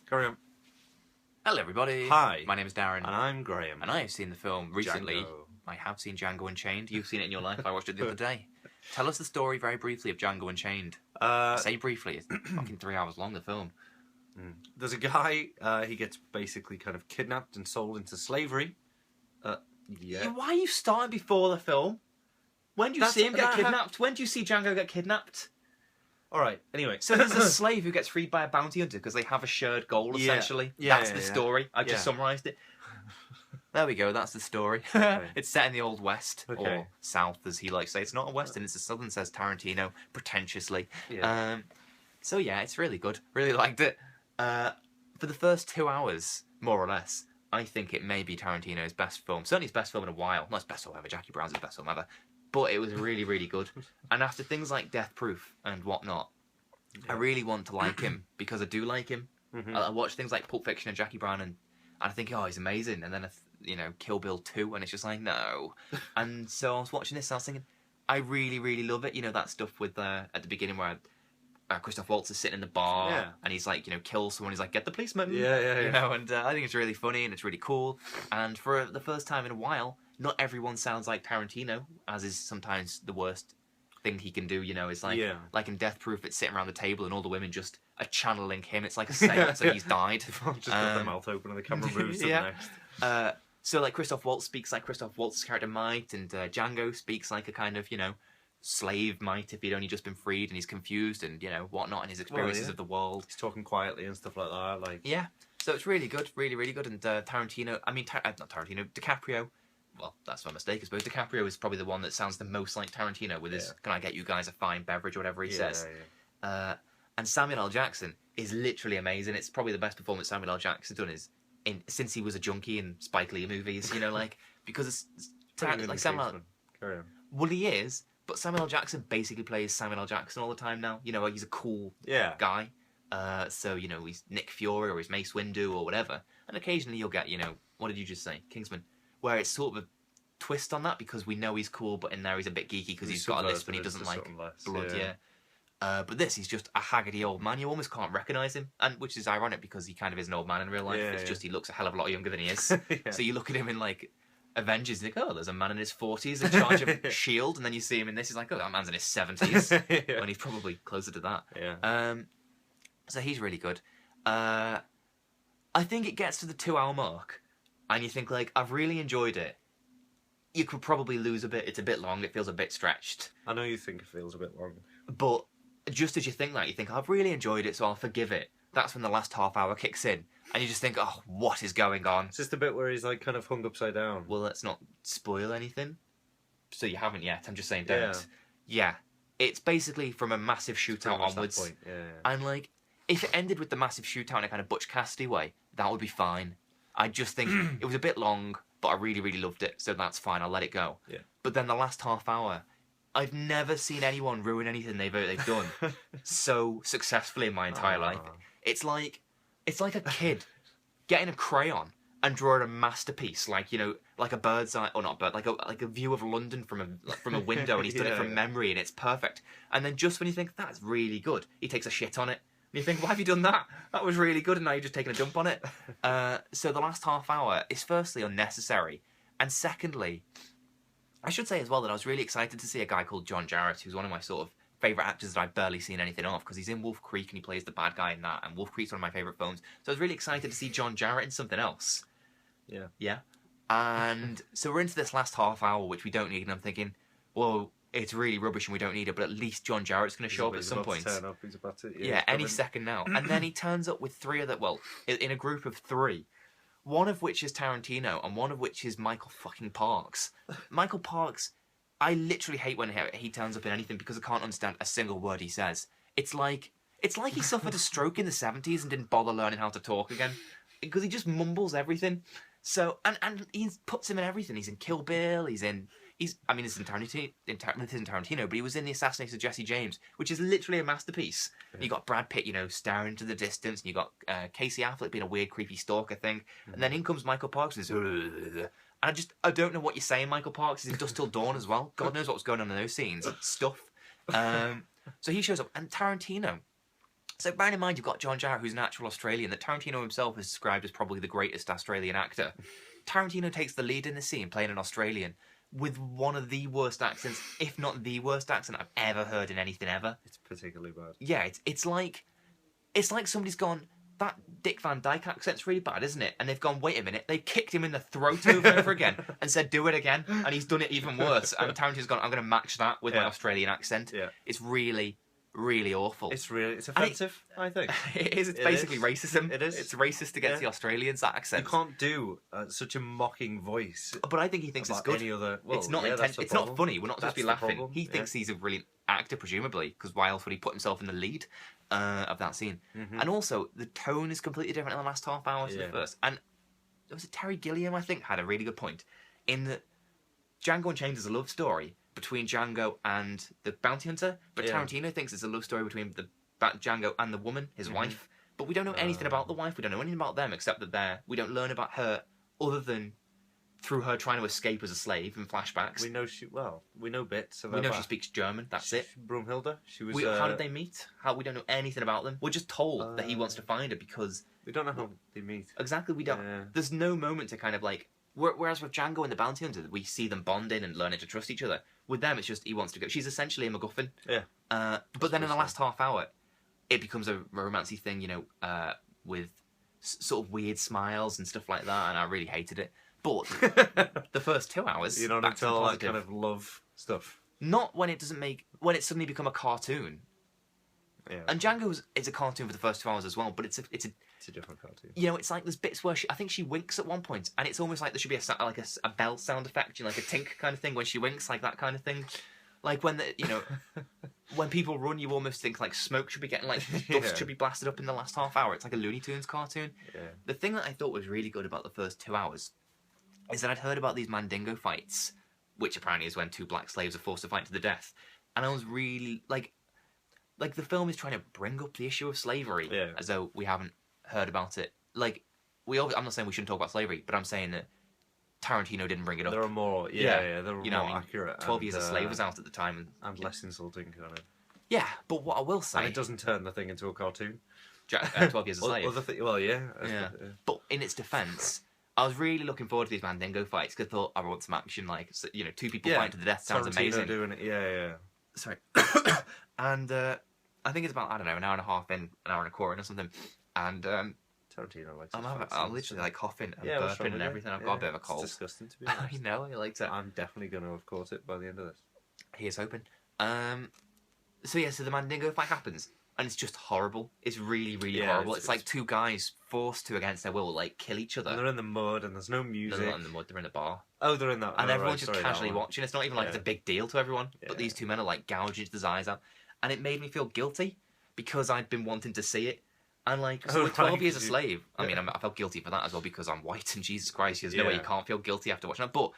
Carry on. Hello everybody. Hi. My name is Darren. And I'm Graham. And I have seen the film recently. Django. I have seen Django Unchained. You've seen it in your life. I watched it the other day. Tell us the story very briefly of Django Unchained. I say briefly, it's fucking 3 hours long, the film. There's a guy, he gets basically kind of kidnapped and sold into slavery. Yeah. Why are you starting before the film? When do you see him get kidnapped? When do you see Django get kidnapped? Alright, anyway. So there's a slave who gets freed by a bounty hunter because they have a shared goal, essentially. That's the story. I just summarised it. There we go, that's the story. Okay. It's set in the Old West, or South, as he likes to say. It's not a Western, it's a Southern, says Tarantino, pretentiously. Yeah. So yeah, it's really good. Really liked it. For the first 2 hours, more or less, I think it may be Tarantino's best film. Certainly his best film in a while. Not his best film ever. Jackie Brown's his best film ever. But it was really, really good. And after things like Death Proof and whatnot, I really want to like him because I do like him. I watch things like Pulp Fiction and Jackie Brown and I think, oh, he's amazing. And then, Kill Bill 2 and it's just like, no. And so I was watching this and I was thinking, I really, really love it. You know, that stuff with, at the beginning where Christoph Waltz is sitting in the bar and he's like, kills someone. He's like, get the policeman. Yeah. You know, and I think it's really funny and it's really cool. And for the first time in a while, not everyone sounds like Tarantino, as is sometimes the worst thing he can do, is like in Death Proof, it's sitting around the table and all the women just are channeling him. It's like a seance and he's died. Just got their mouth open and the camera moves to the next. So like Christoph Waltz speaks like Christoph Waltz's character might, and Django speaks like a kind of, slave might if he'd only just been freed and he's confused and, whatnot, and his experiences of the world. He's talking quietly and stuff like that. Yeah, so it's really good, really, really good. And not Tarantino, DiCaprio. Well, that's my mistake, I suppose. DiCaprio is probably the one that sounds the most like Tarantino with his, can I get you guys a fine beverage or whatever he says. And Samuel L. Jackson is literally amazing. It's probably the best performance Samuel L. Jackson's done since he was a junkie in Spike Lee movies, because it's like Samuel L. Carry on. Well, he is, but Samuel L. Jackson basically plays Samuel L. Jackson all the time now. He's a cool guy. So, he's Nick Fury or he's Mace Windu or whatever. And occasionally you'll get, what did you just say? Kingsman. Where it's sort of a twist on that because we know he's cool, but in there he's a bit geeky because he's got a lisp and he doesn't like blood, but this, he's just a haggardy old man. You almost can't recognise him, and which is ironic because he kind of is an old man in real life. It's just he looks a hell of a lot younger than he is. So you look at him in like Avengers, you think, oh, there's a man in his 40s in charge of S.H.I.E.L.D., and then you see him in this, he's like, oh, that man's in his 70s, when he's probably closer to that. So he's really good. I think it gets to the 2 hour mark, and you think, like, I've really enjoyed it. You could probably lose a bit. It's a bit long. It feels a bit stretched. I know you think it feels a bit long. But just as you think that, you think, I've really enjoyed it, so I'll forgive it. That's when the last half hour kicks in. And you just think, oh, what is going on? It's just the bit where he's, like, kind of hung upside down. Well, let's not spoil anything. So you haven't yet. I'm just saying don't. Yeah. It's basically from a massive shootout onwards. That point. And, like, if it ended with the massive shootout in a kind of Butch Cassidy way, that would be fine. I just think it was a bit long, but I really, really loved it, so that's fine. I'll let it go. Yeah. But then the last half hour, I've never seen anyone ruin anything they've done so successvely in my entire life. It's like a kid getting a crayon and drawing a masterpiece, like a bird's eye, or not bird, like a view of London from a window, and he's done it from memory, and it's perfect. And then just when you think that's really good, he takes a shit on it. And you think, why have you done that? That was really good, and now you're just taking a dump on it. So the last half hour is firstly unnecessary, and secondly, I should say as well that I was really excited to see a guy called John Jarratt, who's one of my sort of favourite actors that I've barely seen anything of, because he's in Wolf Creek and he plays the bad guy in that, and Wolf Creek's one of my favourite films. So I was really excited to see John Jarratt in something else. Yeah. And so we're into this last half hour, which we don't need, and I'm thinking, well, it's really rubbish and we don't need it, but at least John Jarratt's going to show up at some point. He's about to, any second now. And then he turns up with in a group of 3. One of which is Tarantino, and one of which is Michael fucking Parks. Michael Parks, I literally hate when he turns up in anything because I can't understand a single word he says. It's like he suffered a stroke in the 70s and didn't bother learning how to talk again. Because he just mumbles everything. So, and he puts him in everything. He's in Kill Bill, it's in Tarantino, but he was in The Assassination of Jesse James, which is literally a masterpiece. Yeah. You got Brad Pitt, staring into the distance, and you got Casey Affleck being a weird, creepy stalker thing, and then in comes Michael Parks, and I don't know what you're saying, Michael Parks. He's in Dust Till Dawn as well. God knows what's going on in those scenes. Stuff. So he shows up, and Tarantino, So bearing in mind you've got John Jarratt, who's an actual Australian, that Tarantino himself has described as probably the greatest Australian actor. Tarantino takes the lead in the scene playing an Australian with one of the worst accents, if not the worst accent I've ever heard in anything ever. It's particularly bad. Yeah, it's like somebody's gone, that Dick Van Dyke accent's really bad, isn't it? And they've gone, wait a minute, they've kicked him in the throat over and over again and said, do it again. And he's done it even worse. And Tarantino's gone, I'm going to match that with my Australian accent. Yeah. It's really, really awful. It's offensive, I think. It is. It's basically racism. It is. It's racist against the Australians, that accent. You can't do such a mocking voice. But I think he thinks it's good. Any other, it's not it's not funny. We're not supposed to be laughing. Problem. He thinks he's a brilliant actor, presumably, because why else would he put himself in the lead of that scene? Mm-hmm. And also, the tone is completely different in the last half hour to the first. And was it Terry Gilliam, I think, had a really good point in that Django Unchained is a love story between Django and the bounty hunter, but Tarantino thinks it's a love story between Django and the woman, his wife. But we don't know anything about the wife. We don't know anything about them except that we don't learn about her other than through her trying to escape as a slave in flashbacks. We know bits of her. We know she speaks German. That's it. Brunhilde. She was. How did they meet? We don't know anything about them. We're just told that he wants to find her because we don't know how they meet. Exactly, we don't. There's no moment to kind of like. Whereas with Django and the bounty hunter, we see them bonding and learning to trust each other. With them, it's just he wants to go. She's essentially a MacGuffin. Yeah. But then in the last half hour, it becomes a romancy thing, you know, with sort of weird smiles and stuff like that, and I really hated it. But the first 2 hours, you don't back to all the that kind of love stuff. Not when it suddenly become a cartoon. Yeah. And Django is a cartoon for the first 2 hours as well, but it's a different cartoon. You know, it's like there's bits where I think she winks at one point, and it's almost like there should be a bell sound effect, you know, like a tink kind of thing when she winks, like that kind of thing. Like when when people run, you almost think like smoke should be getting like dust should be blasted up in the last half hour. It's like a Looney Tunes cartoon. Yeah. The thing that I thought was really good about the first 2 hours is that I'd heard about these Mandingo fights, which apparently is when two black slaves are forced to fight to the death, and I was really like the film is trying to bring up the issue of slavery as though we haven't heard about it. Like I'm not saying we shouldn't talk about slavery, but I'm saying that Tarantino didn't bring it up. There are more, there are more accurate. 12 Years a Slave was out at the time, and less insulting kind of. Yeah, but what I will say, and it doesn't turn the thing into a cartoon. 12 Years a Slave. Yeah. But in its defence, I was really looking forward to these Mandingo fights because I thought I want some action. Like, you know, two people fighting to the death sounds Tarantino amazing. Doing it, yeah. Sorry, and I think it's about an hour and a half in, an hour and a quarter or something, and Tarantino likes. I'm literally like coughing and burping and everything. I've got a bit of a cold. It's disgusting to be honest. I know. I like it. I'm definitely going to have caught it by the end of this. Here's hoping. So the Mandingo fight happens, and it's just horrible. It's really, really horrible. It's like two guys forced to, against their will, like kill each other. And they're in the mud, and there's no music. They're not in the mud. They're in the bar. Oh, they're in that. And everyone's just casually watching. It's not even like it's a big deal to everyone. Yeah. But these two men are like gouging each other's eyes out, and it made me feel guilty because I'd been wanting to see it. And like, so with 12 Years a Slave, I mean, I felt guilty for that as well because I'm white and Jesus Christ, there's no way you can't feel guilty after watching that. But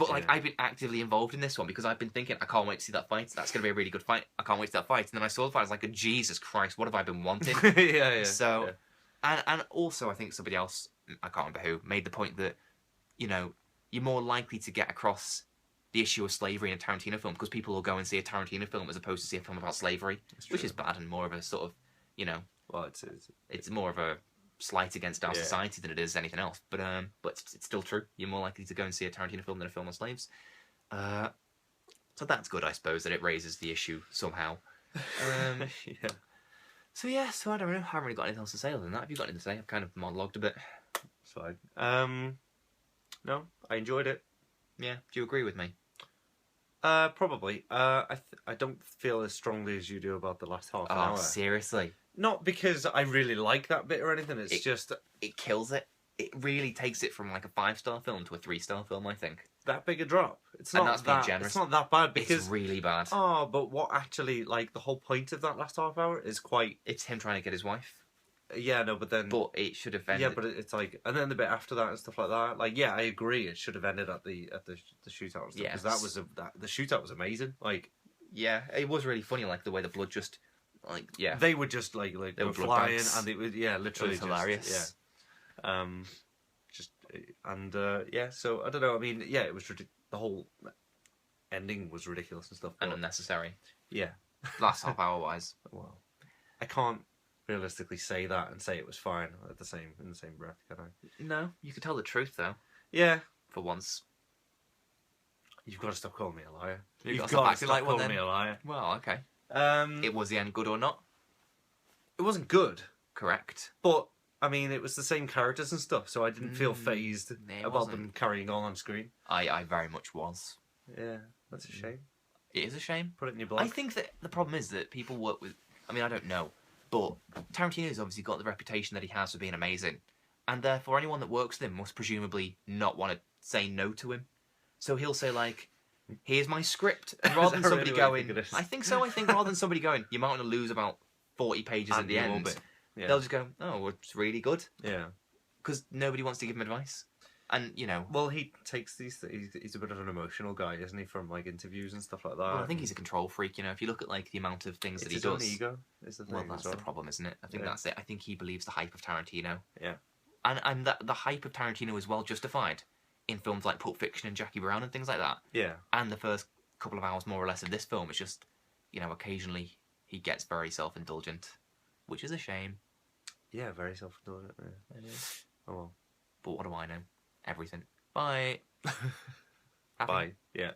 like, I've been actively involved in this one because I've been thinking, I can't wait to see that fight. That's going to be a really good fight. I can't wait to see that fight. And then I saw the fight. I was like, Jesus Christ, what have I been wanting? So, and also, I think somebody else, I can't remember who, made the point that, you know, you're more likely to get across the issue of slavery in a Tarantino film because people will go and see a Tarantino film as opposed to see a film about slavery, which is bad and more of a sort of, you know, well, it's more of a slight against our society than it is anything else. But it's still true. You're more likely to go and see a Tarantino film than a film on slaves. So that's good, I suppose, that it raises the issue somehow. So I don't know. I haven't really got anything else to say other than that. Have you got anything to say? I've kind of monologued a bit. It's fine. No, I enjoyed it. Yeah. Do you agree with me? Probably. I don't feel as strongly as you do about the last half an hour. Seriously? Not because I really like that bit or anything. It's just it kills it. It really takes it from like a 5-star film to a 3-star film. I think that big a drop. It's and not that's that. Being generous. It's not that bad because it's really bad. Oh, but what actually like the whole point of that last half hour is quite. It's him trying to get his wife. Yeah, no, but then. But it should have ended. Yeah, but it's like, and then the bit after that and stuff like that. Like, yeah, I agree. It should have ended at the shootout and stuff because that was the shootout was amazing. Like, yeah, it was really funny. Like the way the blood just, like, they were just like they were flying and it was literally it was hilarious. So I don't know. I mean, it was the whole ending was ridiculous and stuff and unnecessary. Yeah, last half hour wise. Well, I can't. realistically say that and say it was fine in the same breath, can I? No, you could tell the truth though. Yeah. For once. You've got to stop calling me a liar. You've got got to to stop calling me a liar. Well, okay. It Was the end good or not? wasn't good, Correct. but I mean, it was the same characters and stuff, so I didn't feel phased about them carrying on screen. I very much was. Yeah, that's a shame. It is a shame. Put it in your blog. I think that the problem is that people work with... I mean, I don't know, but Tarantino's obviously got the reputation that he has for being amazing, and therefore anyone that works with him must presumably not want to say no to him. So he'll say, like, here's my script, and rather than somebody going... I think so. I think rather than somebody going, you might want to lose about 40 pages at the end, they'll just go, oh, well, it's really good. Yeah. Because nobody wants to give him advice. And, you know... Well, he takes these... He's a bit of an emotional guy, isn't he, from, like, interviews and stuff like that. Well, I think he's a control freak, you know. If you look at, like, the amount of things that he does... It's his own ego, is the thing. Well, that's the problem, isn't it? I think that's it. I think he believes the hype of Tarantino. Yeah. And the hype of Tarantino is well justified in films like Pulp Fiction and Jackie Brown and things like that. Yeah. And the first couple of hours, more or less, of this film, it's just, you know, occasionally he gets very self-indulgent, which is a shame. Yeah, very self-indulgent. Yeah. It is. Oh well. But what do I know? Everything. Bye. Bye. Yeah.